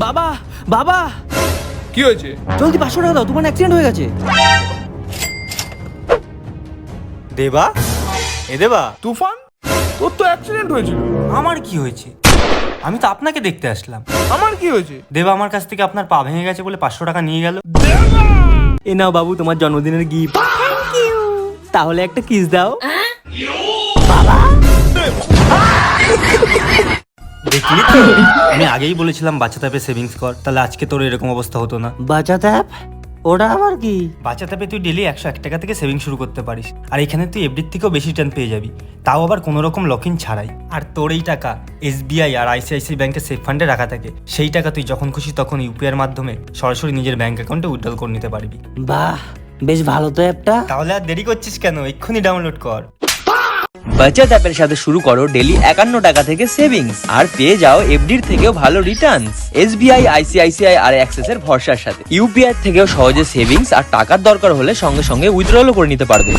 বাবা বাবা, কি হয়েছে? জলদি 500 টাকা দাও, তোমার অ্যাক্সিডেন্ট হয়ে গেছে। দেবা, এ দেবা, তুফান, তোর তো অ্যাক্সিডেন্ট হয়েছিল। আমার কি হয়েছে? আমি তো আপনাকে দেখতে আসলাম। আমার কি হয়েছে? দেবা আমার কাছ থেকে আপনার পা ভেঙে গেছে বলে 500 টাকা নিয়ে গেল। এ নাও বাবু, তোমার জন্মদিনের গিফট। তাহলে একটা কিস দাও। দেখলি তো, আমি আগেই বলেছিলাম বাচ্চা তাপে সেভিংস কর, তাহলে আজকে তোর এরকম অবস্থা হতো না। বাঁচাতে অ্যাপ, ওটা আবার কি? বাচ্চা তাপে তুই ডেলি 101 টাকা থেকে সেভিং শুরু করতে পারিস, আর এখানে তুই এফডির থেকেও বেশি রিটার্ন পেয়ে যাবি, তাও আবার কোনো রকম লকিং ছাড়াই। আর তোর এই টাকা এসবিআই আর আইসিআইসিআই ব্যাংকের সেফ ফান্ডে রাখা থাকে, সেই টাকা তুই যখন খুশি তখন ইউপিআইয়ের মাধ্যমে সরাসরি নিজের ব্যাংক অ্যাকাউন্টে উইথড্রল করে নিতে পারবি। বাহ, বেশ ভালো তো অ্যাপটা। তাহলে আর দেরি করছিস কেন, এক্ষুনি ডাউনলোড কর। বাচত অ্যাপের সাথে শুরু করো ডেলি 51 টাকা থেকে সেভিংস, আর পেয়ে যাও এফডির থেকেও ভালো রিটার্নস। এসবিআই, আইসিআইসিআই আর অ্যাক্সিস এর ভরসার সাথে ইউপিআই থেকেও সহজে সেভিংস আর টাকার দরকার হলে সঙ্গে সঙ্গে উইথড্রলও করে নিতে পারবে।